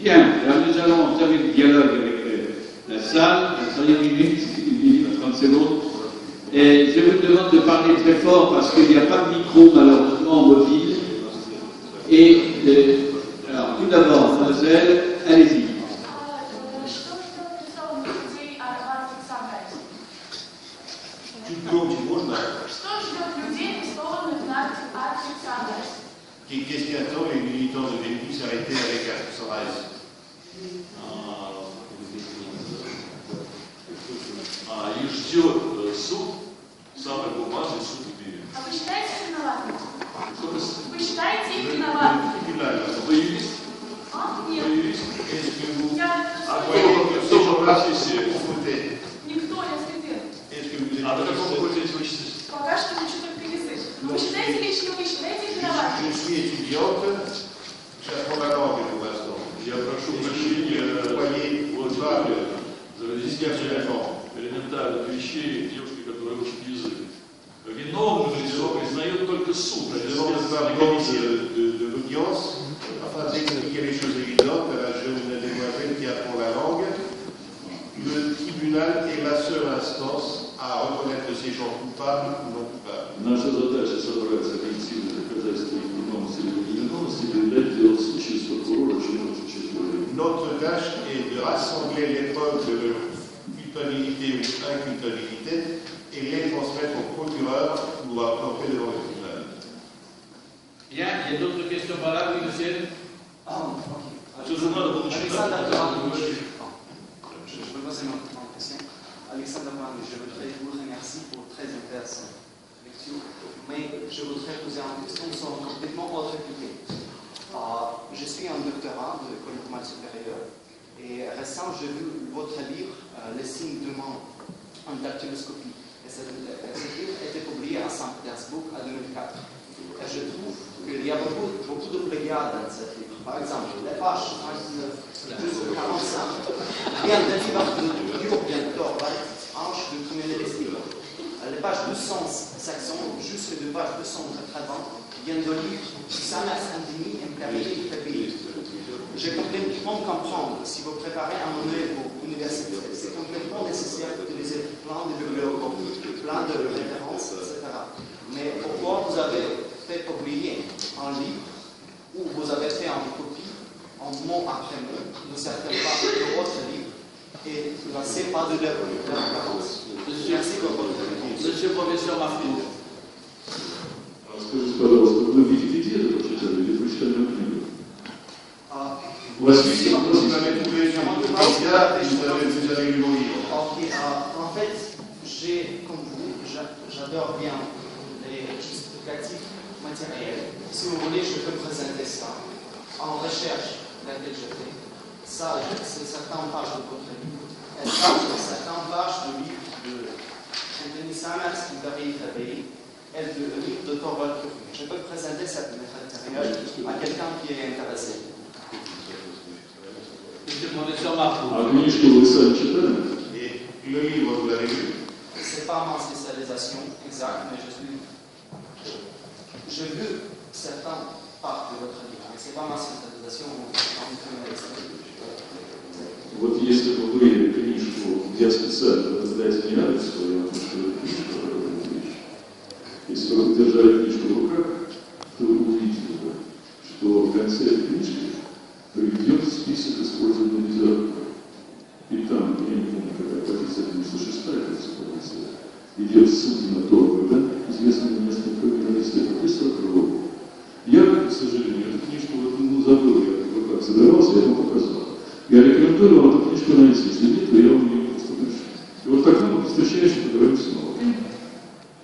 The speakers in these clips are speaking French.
Bien, alors nous allons entamer le dialogue avec la salle. Soyez minutes, 30 secondes. Et je vous demande de parler très fort parce qu'il n'y a pas de micro malheureusement mobile. Et alors tout d'abord, mademoiselle, allez-y. Qu'est-ce qui attend les militants de Greenpeace arrêtés avec Sunrise? Их ждет суд, самый бумажный суд в мире. А вы считаете их виноватыми? Вы считаете их виноватыми? Вы юрист? Нет. Вы юрист? Кто же в профессии? Никто, я студент. А на каком факультете вы учитесь? Пока что учу только язык. Вы считаете лично, вы считаете их виноватыми? Je suis étudiante, j'apprends la langue pour l'instant. Я прошу прощения, вот за разъяснение элементарных вещей девушки, которая учит язык. Виновным лицо признает только суд. Je demande de voir les commissaires de l'audience afin d'expliquer les choses évidentes à la jeune demoiselle qui apprend la langue. Le tribunal est la seule instance à reconnaître ces gens coupables ou non coupables. Наша задача собрать объективные доказательства их виновности или невиновности и передать дело в случае с прокурора чиновничьей части. Notre tâche est de rassembler les preuves de leur culpabilité ou inculpabilité et les transmettre au procureur pour apporter devant le tribunal. Bien, il y a d'autres questions par là, oui, monsieur? Alexandre Mann, je voudrais vous remercier pour très intéressante lecture, mais je voudrais poser une question sur complètement autre public. Je suis un doctorat de l'école normale supérieure et récemment j'ai vu votre livre, Les signes d'humain en dactyloscopie. Et ce livre a été publié à Saint-Pétersbourg en 2004. Et je trouve qu'il y a beaucoup de plagiat dans ce livre. Par exemple, les pages 39 jusqu'à 45 viennent d'un livre de Jürgen Torvald, Ange de criminalistique. Les pages 200 jusqu'à la page 280 viennent de livre Samas Andini et Mkabili Kabili. Je complètement comprendre si vous préparez un manuel pour l'université. C'est complètement nécessaire d'utiliser plein de bibliographies, plein de références, etc. Mais pourquoi vous avez fait publier un livre où vous avez fait une copie en mot après mot de certaines parties de votre livre et laissez pas de référence? Merci pour votre réponse. Monsieur le professeur Martin. Скажите, пожалуйста, вы в Википедии это прочитали или прочитали мою книгу? Vous avez trouvé sur Wikipédia et vous avez lu mon livre. En fait, comme vous, j'adore bien les justificatifs matériels. Si vous voulez, je peux présenter ça. En recherche laquelle je fais, ça, c'est certaines pages de votre livre. Et ça, c'est certaines pages du livre de Anthony Sammers, qui varie Tabelli, et du livre de Torvald Kurmi. Je peux présenter cette matériel à quelqu'un qui est intéressé. Monsieur le professeur Martin. А книжку вы сами читали? Et le livre, vous l'avez lu? C'est pas ma spécialisation exacte, mais j'ai vu certaines parts de votre livre, mais c'est pas ma spécialisation en criminalistique. Вот если бы вы книжку, я специально разглядываю не адрес, то я напишу книжку, если бы вы держали книжку в руках, то вы увидели бы, что в конце этой книжки приведен список использованной литературы. И там, я не помню, какая позиция, 96-я позиция, идет ссылки на Торвальда, известного местного криминалиста, и профессора Крылова. Я, к сожалению, эту книжку забыл, я в руках собирался, я вам показал. Я рекомендую вам эту книжку найти, если нет, то я вам ее просто пришлю. И вот тогда мы встречаемся и поговорим снова.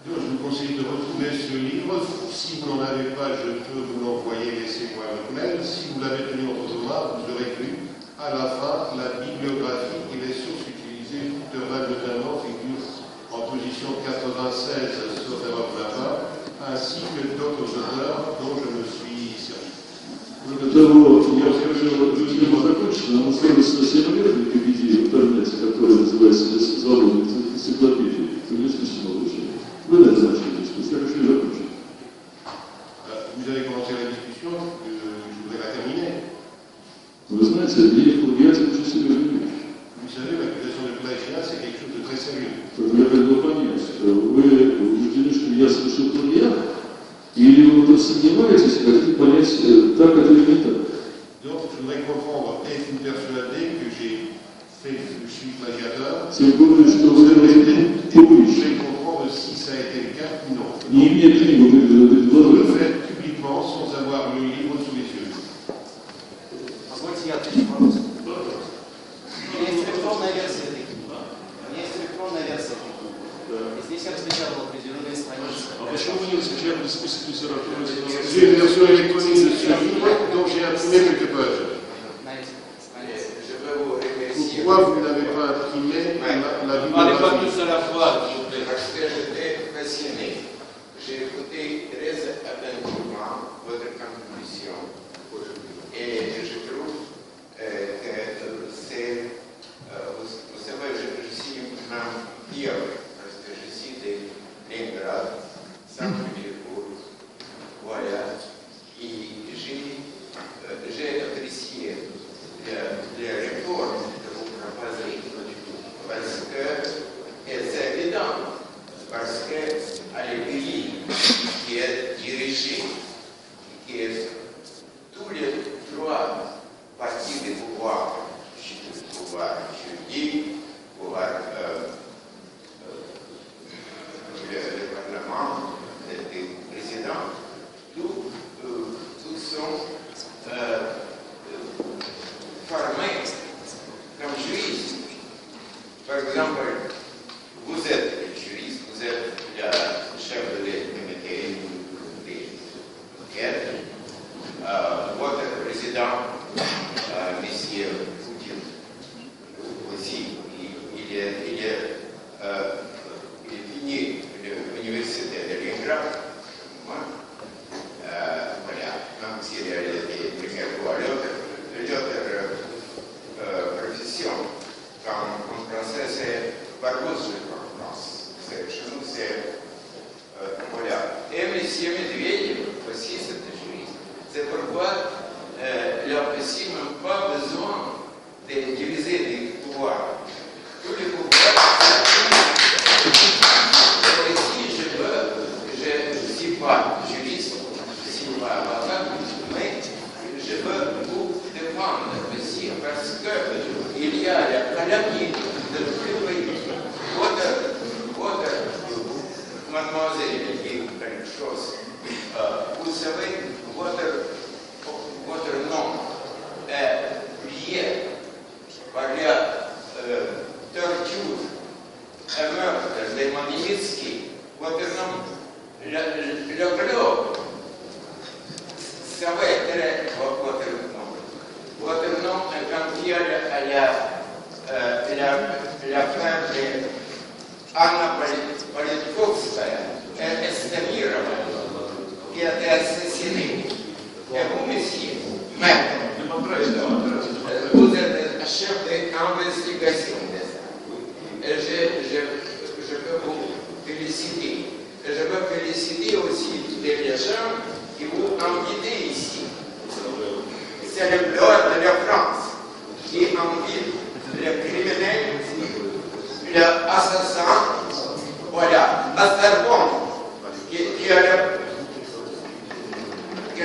Je vous conseille de retrouver ce livre. Si vous n'en avez pas, je peux vous l'envoyer, laissez-moi votre mail. Si vous l'avez tenu entre vos mains, vous aurez vu à la fin la bibliographie et les sources utilisées. Torvald notamment figure en position 96 sur erreur de la part, ainsi que d'autres auteurs dont je me suis servi. Того, я скажу, если мы закончим, нам осталось 7 лет в Википедии в интернете, который называется «Свободная энциклопедия». Вы не слышите, молодежь? Вы на это начали, что я хочу закончить. Vous avez commencé la discussion, je voudrais la terminer. Вы знаете, и плагиат это очень серьезная вещь. Vous savez, l'accusation de plagiat, c'est quelque chose de très sérieux. Я хотел понять, вы убеждены, что я совершил плагиат, или вы просто сомневаетесь, хотите понять, так это или не так? Donc, je voudrais comprendre, êtes-vous persuadé que je suis plagiateur? Тем более, что вы Je это публично. voudrais comprendre si ça a été le cas ou non. Не имея книгу Vous le предложения. faites publiquement sans avoir le livre sous les yeux. Позвольте я отвечу на вопрос. У меня есть электронная версия этой книги. У меня есть электронная версия этой книги. И здесь я распечатал определенные страницы. А почему вы не распечатали список литературы? J'ai une version électronique de ce livre dont j'ai imprimé quelques pages. Знаете, страницы. Je veux vous remercier Pourquoi vous n'avez pas imprimé la Parlez pas bibliographie? tous à la fois, s'il vous plaît. parce que j'étais passionné. J'ai écouté très attentivement votre contribution et je trouve que c'est, vous savez, je suis maintenant fier parce que je suis de Leningrad, Saint-Pétersbourg, voilà, et j'ai apprécié les réformes que vous proposez parce que, et c'est évident, parce que à pays qui est dirigé, qui est tous les trois partis du pouvoir, juridique, pouvoir le Parlement, le président, tous sont formés comme juristes. Par exemple, vous êtes juriste, vous êtes le chef de l'unité des enquêtes. Votre président, M. Poutine, aussi, il est fini l'université de Leningrad. Voilà, même s'il a été première fois l'autre profession, en français, c'est Barroso en France. Chez nous, c'est voilà. Et M. Medvedev aussi, c'est un juriste. C'est pourquoi là aussi, même pas besoin de diviser les pouvoirs. Tous les pouvoirs, et si je ne suis pas juriste, je ne suis pas avocat, mais je veux vous défendre aussi parce qu'il y a la calamité de tous les pays. Votre mademoiselle dit quelque chose. Vous savez, votre nom est lié par la torture et meurtre de Magnitsky. Votre nom, le globe, ça va être votre nom. Votre nom, quand il y a la fin de Anna Politkovskaya et Estamirova, qui a été assassinée. Et vous, monsieur, maître, vous êtes chef d'investigation de ça. Et je veux vous féliciter. Et je veux féliciter aussi les gens qui vous invitent ici. C'est le gloire de la France qui invite les criminels, les assassins, voilà, à Sorbonne, qui a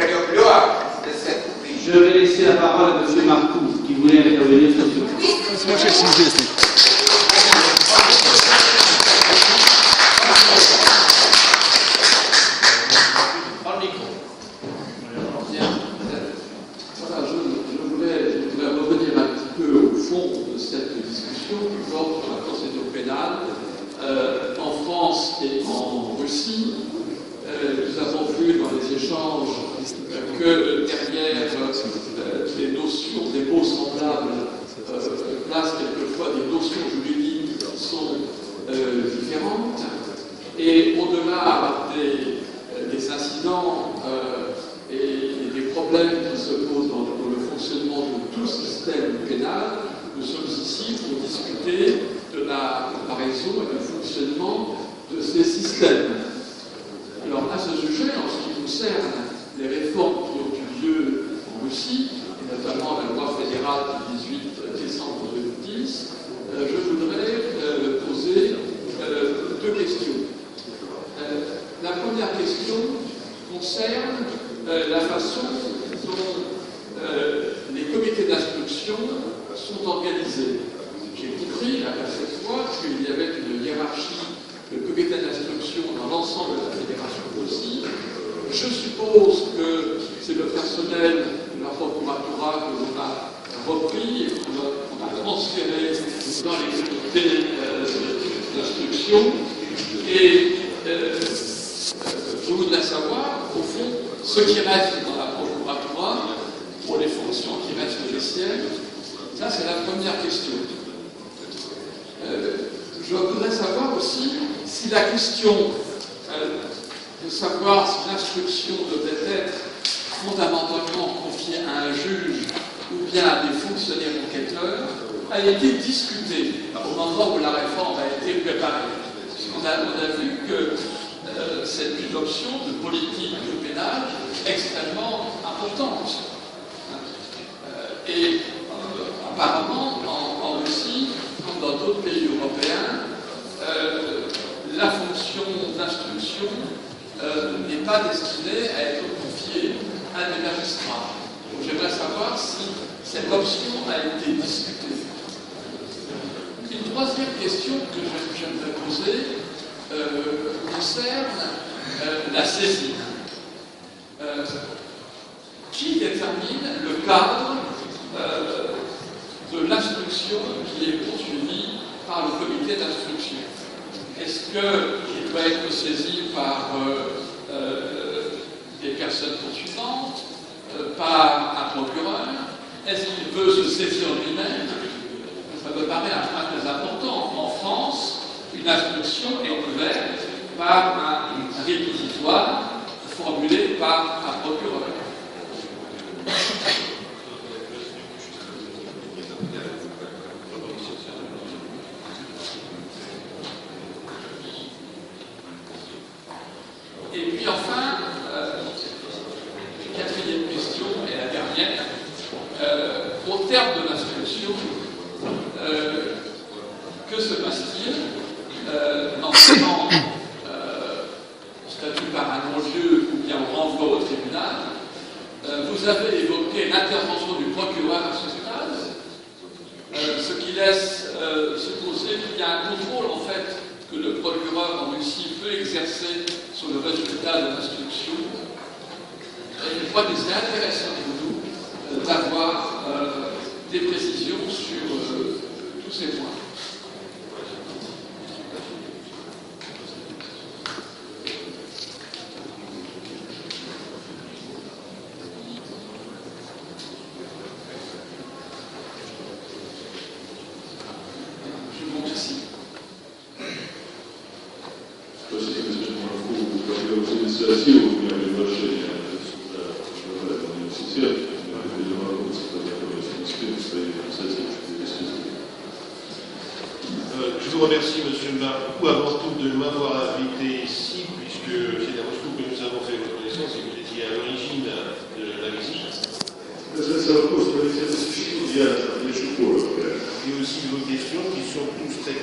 le gloire de cette pays. Je vais laisser la parole à M. Marcoux, qui voulait intervenir sur ce point. En micro. Bien. Voilà, je voulais revenir un petit peu au fond de cette discussion qui porte sur la procédure pénale. En France et en Russie, nous avons vu dans les échanges que derrière les notions, des mots semblables, placent quelquefois des notions juridiques qui sont différentes. Et au-delà des incidents et des problèmes qui se posent dans le fonctionnement de tout système pénal, nous sommes ici pour discuter de la raison et du fonctionnement de ces systèmes. Alors à ce sujet, en ce qui concerne les réformes qui ont eu lieu en Russie, et notamment la loi fédérale d'instruction sont organisées. J'ai compris, là, cette fois, qu'il y avait une hiérarchie de comité d'instruction dans l'ensemble de la fédération aussi. Je suppose que c'est le personnel de la procuratura que l'on a repris et qu'on a transféré dans les comités d'instruction. Et je voudrais savoir, au fond, ce qui reste dans la procuratura pour les fonctions qui restent les siennes. Ça, c'est la première question. Je voudrais savoir aussi si la question de savoir si l'instruction devait être fondamentalement confiée à un juge ou bien à des fonctionnaires enquêteurs a été discutée au moment où la réforme a été préparée. On a vu que c'est une option de politique pénale extrêmement importante. Et apparemment, en Russie, comme dans d'autres pays européens, la fonction d'instruction n'est pas destinée à être confiée à des magistrats. Donc j'aimerais savoir si cette option a été discutée. Une troisième question que j'aimerais poser concerne la saisine. Qui détermine le cadre de l'instruction qui est poursuivie par le comité d'instruction? Est-ce qu'il doit être saisi par des personnes poursuivantes, par un procureur? Est-ce qu'il peut se saisir lui-même? Ça me paraît un point très important. En France, une instruction est ouverte par un réquisitoire formulé par un procureur. Et puis enfin, quatrième question et la dernière, au terme de l'instruction, que se passe-t-il? Non seulement statut par un non-lieu ou bien on renvoie au tribunal. Vous avez évoqué l'intervention du procureur à ce stade, ce qui laisse supposer qu'il y a un contrôle en fait que le procureur en Russie peut exercer sur le résultat de l'instruction. Et je crois que c'est intéressant pour nous d'avoir des précisions sur tous ces points. Je vous remercie, M. Barou, avant tout de m'avoir invité ici, puisque c'est à Moscou que nous avons fait votre connaissance et que vous étiez à l'origine de la visite. Et aussi de vos questions qui sont tous très